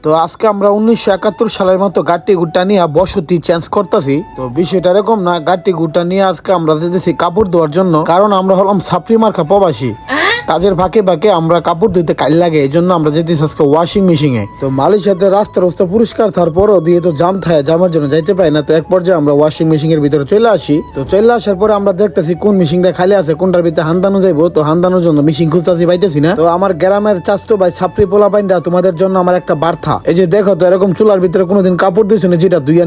তো আজকে আমরা 1971 সালের মতো গাট্টি গুট্টা নিয়ে বসতি চেঞ্জ করতেছি। তো বিষয়টা এরকম না, গাট্টি গুট্টা নিয়ে আজকে আমরা যেতেছি কাপড় ধোয়ার জন্য, কারণ আমরা হলাম ছাপরি মার্কা প্রবাসী। কাজের ফাঁকে ফাঁকে আমরা কাপড় ধুইতে কাল লাগে, এই জন্য আমরা যেতেছি আজকে ওয়াশিং মেশিনে। তো মালয়েশিয়াতে রাস্তা পরিষ্কার তারপরও দিয়ে তো জাম থাকে, জামার জন্য যাইতে পাই না। তো এক পর্যায়ে আমরা ওয়াশিং মেশিনের ভিতরে চলে আসি। তো চলে আসার পরে আমরা দেখতেছি কোন মেশিনটা খালি আছে, কোনটার ভিতরে হান্দানো যাইবো। তো হান্দানোর জন্য মেশিন খুঁজতেছি, পাইতেছি না। তো আমার গ্রামের চাচতো ভাই ছাপরি পোলা বাইন্ডা, তোমাদের জন্য আমার একটা বার্তা। এই যে দেখো তো, এরকম চুলার ভিতরে কোনোদিন কাপড় দিয়েছো না, যেটা দুইয়া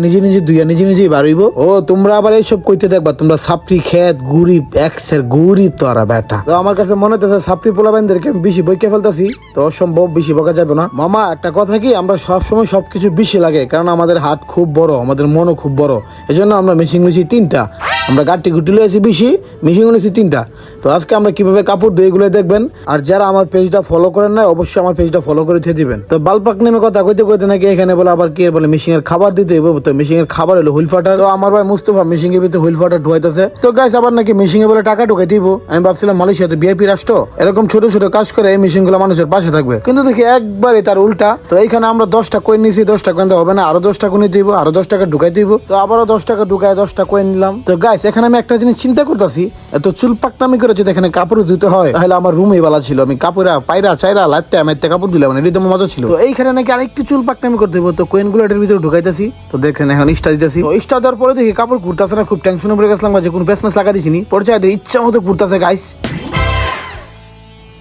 নিজে বাড়িব। ও তোমরা আবার এইসব কইতে দেখবা, তোমরা ছাপরি খেত গরিব, এক্সের গরিব তো আর বেটা। তো আমার কাছে মনে হচ্ছে ছাপরি পোলা বাইন্ডাদেরকে বেশি বইকে ফেলতেছি, তো অসম্ভব বেশি বকা যাবে না। মামা একটা কথা কি, আমরা সবসময় সবকিছু বেশি লাগে, কারণ আমাদের হাত খুব বড়, আমাদের মনও খুব বড়। এই জন্য আমরা মেশিন লইছি 3টা, আমরা গাড়ি গুটি লইছি বেশি, মেশিন লইছি 3টা। তো আজকে আমরা কিভাবে কাপড় ধুই এগুলো দেখবেন। আর যারা আমার পেজটা ফলো করেন না, অবশ্যই আমার পেজটা ফলো করে দিয়ে দিবেন। তো বালপাক নেমে কথা কইতে নাকি এখানে বলে আবার কি বলে মেশিনের খাবার দিতে হইব। তো মেশিনের খাবার হলো হুইল ফাটার। তো আমার ভাই মুস্তফা মেশিনের ভিতরে হুইল ফাটার ঢুকাইতেছে। তো গাইস আবার নাকি মেশিনে বলে টাকা ঢুকাই দিব। আমি ভাবছিলাম মালয়েশিয়াতে ভিআইপি রাষ্ট্র, এরকম ছোট ছোট কাজ করে এই মেশিন গুলো মানুষের পাশে থাকবে, কিন্তু দেখি একবারে তার উল্টা। তো এইখানে আমরা 10টা কয়েন নিয়েছি, 10টা কয়েন হবে না, আরো 10 টাকা নিয়ে দিব, আরো 10 টাকা ঢুকাই দিব। তো আবারও 10 টাকা ঢুকায় 10টা কয়েন নিলাম। তো গাইস এখানে আমি একটা জিনিস চিন্তা করতেছি, এত চুল পাকনামি করে যদি এখানে কাপড় ধুতে হয়, তাহলে আমার রুমে বেলা ছিল, আমি কাপড় পায়রা চাইরা লাইতে মাইতে কাপড় দিলাম, মানে এটা মজা ছিল। তো এইখানে নাকি আরেকটু চুল পাকনামি করতে হবে। তো কয়েন গুলো এটার ভিতরে ঢুকাইতেছি। তো দেখেন এখন ইস্টা দিতেছি। তো ইস্টা দেওয়ার পরে দেখি কাপড় ঘুরতেছে না, খুব টেনশনে পড়ে গেছিলাম যে কোনো পেছমেস লাগা দিছিনি, পর্যায়ে ইচ্ছা মতো ঘুরতেছে গাইস।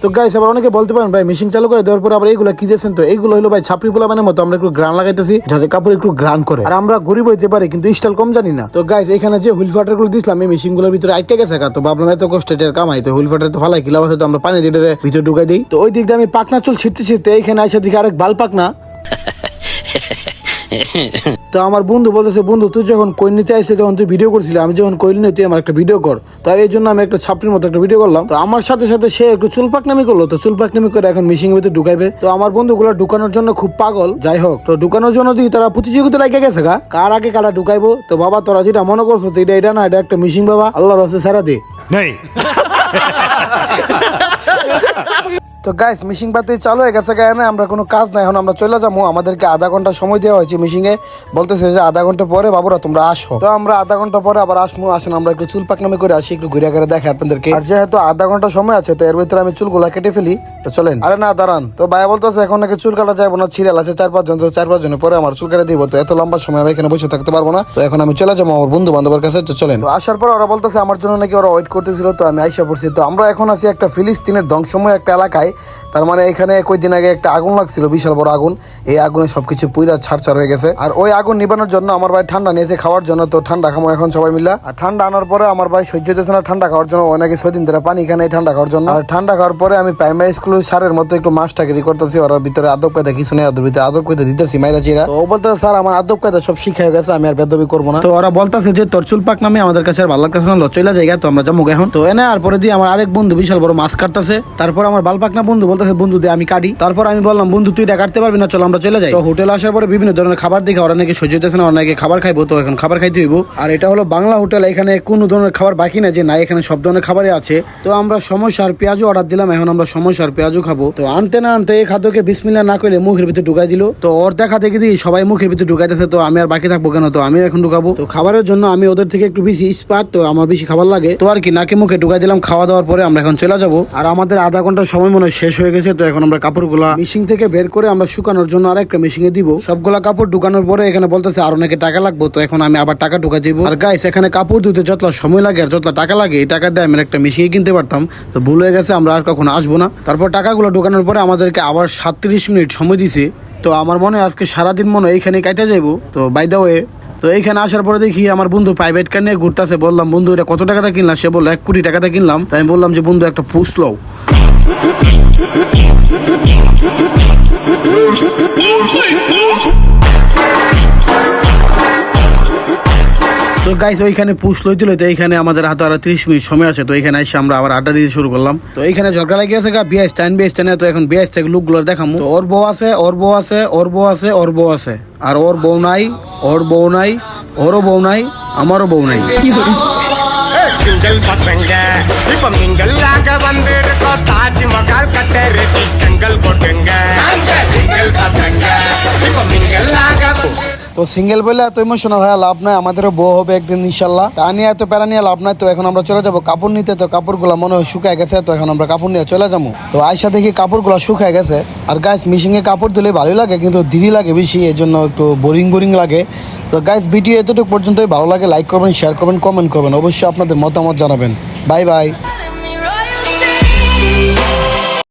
তো গাইস আবার অনেকে বলতে পারেন ভাই মেশিন চালু করে দেওয়ার পরে আবার এইগুলো কি দিয়েছেন। তো এইগুলো হলো ভাই ছাপরি পোলা মানে মতো আমরা একটু গ্রান লাগাইতেছি, যাতে কাপড় একটু গ্রান করে। আর আমরা গরিব হইতে পারি কিন্তু স্টাইল কম জানি না। তো গাইস এখানে যে হুইল ফাটার গুলো দিছিলাম এই মেশিন গুলোর ভিতরে আইটে গেছে। তো ভাবলাম এত কষ্ট এটার কামাই, তো হুইল ফাটার তো ফালাই কিলাম আছে, তো আমরা পানি দিয়ে ভিতরে ঢুকাই দিই। তো ওই দিক দিয়ে আমি পাকনা চুল ছিটতে এইখানে আইসা দিকে আরেক বাল পাকনা। তো আমার বন্ধু বলতেছে, বন্ধু তুই যখন কইল নিতে আসছে তখন তুই ভিডিও করছিলি, আমি যখন কইল নিতে আমার একটা ভিডিও কর। তো এই জন্য আমি একটা ছাপড়ির মতো একটা ভিডিও করলাম। তো আমার সাথে সাথে সে একটু চুল পাকনামি করলো। তো চুল পাকনামি করে এখন মেশিনের ভিতরে ঢুকাইবে। তো আমার বন্ধুগুলো ঢুকানোর জন্য খুব পাগল। যাই হোক, তো ঢুকানোর জন্য দিই তারা প্রতিযোগিতা লাগে গেছে গা, কার আগে কারা ঢুকাইবো। তো বাবা তোরা যেটা মনে করছো তো এটা না, এটা একটা মেশিন বাবা, আল্লাহর রাস্তায় সারা দে নাই। তো গাইস মেশিন পাতি চালু হয়ে গেছে গায়ে না, আমরা কোনো কাজ নাই, এখন আমরা চলে যাবো। আমাদেরকে আধা ঘন্টা সময় দেওয়া হয়েছে মেশিনে, বলতেছে যে আধা ঘন্টা পরে বাবুরা তোমরা আসো। তো আমরা আধা ঘন্টা পরে আবার আসবো। আসেন আমরা একটু চুল পাকনামি করে আসি, একটু ঘুরে ঘুরে দেখে আপনাদেরকে। আর যেহেতু আধা ঘন্টা সময় আছে, তো এর ভিতরে আমি চুলগুলা কেটে ফেলি। তো চলেন। আরে না দাঁড়ান, তো ভাইয়া বলতেছে এখন নাকি চুল কাটা যাবো না, সিরিয়াল আছে 4-5 জন, তো 4-5 জনের পরে আমার চুল কাটা দিব। তো এত লম্বা সময় আমি এখানে বসে থাকতে পারবো না। তো এখন আমি চলে যাবো আমার বন্ধু বান্ধবের কাছে। তো চলেন। তো আসার পর ওরা বলতেছে আমার জন্য নাকি ওরা ওয়েট করতেছিল। তো আমি আইসা পড়ছি। তো আমরা এখন আছি একটা ফিলিস্তিনের ধ্বংসময় একটা এলাকায়। তার মানে এখানে কয়েকদিন আগে একটা আগুন লাগছিল, বিশাল বড় আগুন। এই আগুনে সবকিছু পুরা ছাড়ছাড় হয়ে গেছে। আর ওই আগুন নিবানোর জন্য আমার ভাই ঠান্ডা নিয়েছে খাওয়ার জন্য। তো ঠান্ডা খামো এখন সবাই মিলে। আর ঠান্ডা আনার পরে আমার ভাই সহ্য হচ্ছে না ঠান্ডা খাওয়ার জন্য, অনেকে 6 দিন ধরে পানি এখানে ঠান্ডা খাওয়ার জন্য। আর ঠান্ডা খাওয়ার পরে আমি প্রাইমারি স্কুলের স্যারের মতো একটু মাছটাকে করতেছি। ওর ভিতরে আদব কায়দা কিছু নেই, ওদের ভিতরে আদব কায়দা দিতেছি মাইরা চিরা। তো ও বলতেছে স্যার আমার আদব কায়দা সব শিখাই গেছে, আমি আর বেদবি করবো না। তো ওরা বলতেছে যে তোর চুল পাক নামে আমাদের কাছে আর ভালো লাগতেছে না, চলে জায়গা। তো আমরা যাবো এখন। তো এনে আর পরে দিয়ে আমার আরেক বন্ধু বিশাল বড় মাছ কাটতেছে। তারপর আমার বাল পাকনা বন্ধু বলতেছে বন্ধু দিয়ে আমি কাটি। তারপর আমি বললাম বন্ধু তুই এটা কাটতে পারবি না, চলো আমরা চলে যাই। তো হোটেলে আসার পরে বিভিন্ন ধরনের খাবার দেখে ওরা নাকি সহ্য হতেছে না, ওরা নাকি খাবার খাইবো। তো এখন খাবার খাইতে হইব। আর এটা হলো বাংলা হোটেল, এখানে কোনো ধরনের খাবার বাকি না যে না, এখানে সব ধরনের খাবারই আছে। তো আমরা সমোসা আর পেঁয়াজও অর্ডার দিলাম, এখন আমরা সমোসা আর পেঁয়াজও খাবো। তো আনতে না আনতে এই খাদ্যকে বিসমিল্লাহ না করলে মুখের ভিতরে ঢুকাই দিল। তো ওর দেখা দেখি দিই সবাই মুখের ভিতরে ঢুকাইতেছে, তো আমি আর বাকি থাকবো কেন, তো আমি এখন ঢুকাবো। তো খাবারের জন্য আমি ওদের থেকে একটু বেশি স্পার্ট, তো আমার বেশি খাবার লাগে। তো আর কি নাকে মুখে ঢুকাই দিলাম। খাওয়া দাওয়ার পরে আমরা এখন চলে যাবো। আর আমাদের আধা ঘন্টা সময় মনে হয় শেষ হয়ে গেছে। তো এখন আমরা কাপড়গুলা মেশিন থেকে বের করে আমরা শুকানোর জন্য আরেকটা মেশিনে দিব। সবগুলা কাপড় ঢুকানোর পরে এখানে বলতেছে আরো নাকি টাকা লাগবে। তো এখন আমি আবার টাকা ঢুকাই দিব। আর গাইস এখানে কাপড় ধুতে যতটা সময় লাগে আর যতটা টাকা লাগে, এই টাকা দিয়ে আমি একটা মেশিন কিনতে পারতাম। তো ভুল হয়ে গেছে, আমরা আর কখনো আসবো না। তারপর টাকাগুলো ঢুকানোর পরে আমাদেরকে আবার 37 মিনিট সময় দিছে। তো আমার মনে হয় আজকে সারাদিন মনে হয় এইখানে কাটা যাইবো। তো বাই দ্য ওয়ে, তো এইখানে আসার পরে দেখি আমার বন্ধু প্রাইভেট কার নিয়ে ঘুরতেছে। বললাম বন্ধু এটা কত টাকাতে কিনলাম? সে বললো 1 কোটি টাকাতে কিনলাম। তাই আমি বললাম যে বন্ধু একটা পুষ লও। তো গাইস ওইখানে পুষ লইতে লইতে এইখানে আমাদের হাতে আরো 30 মিনিট সময় আছে। তো এইখানে এসে আমরা আবার আড্ডা দিতে শুরু করলাম। তো এইখানে ঝগড়া লাগিয়ে আছে বিএস স্টাইন। তো এখন বিএস থেকে লুকগুলো দেখামু। তো ওর বউ আছে, ওর বউ আছে, ওর বউ আছে, ওর বউ আছে, আর ওর বউ নাই, ওর বউ নাই, ওরও বউ নাই, আমারও বউ নাই। சிங்கிள் பசங்க இப்ப மிங்கல்லாக வந்திருக்கோம், தாஜ்மஹால் கட்ட ரெட்டி செங்கல் போட்டுங்க. சிங்கிள் பசங்க তো সিঙ্গেল বলে এত ইমোশনাল হয়ে লাভ নাই, আমাদেরও বউ হবে একদিন ইনশাল্লাহ। তা নিয়ে এত প্যারা নিয়ে লাভ নাই। তো এখন আমরা চলে যাবো কাপড় নিতে। তো কাপড়গুলো মনে হয় শুকায় গেছে, তো এখন আমরা কাপড় নিয়ে চলে যাবো। তো আয়সা দেখি কাপড়গুলো শুকায় গেছে। আর গাইস মিশিংয়ে কাপড় দিলে ভালোই লাগে, কিন্তু দেরি লাগে বেশি, এই জন্য একটু বোরিং লাগে। তো গাইস ভিডিও এতটুকু পর্যন্তই। ভালো লাগে লাইক করবেন, শেয়ার করবেন, কমেন্ট করবেন, অবশ্যই আপনাদের মতামত জানাবেন। Bye bye.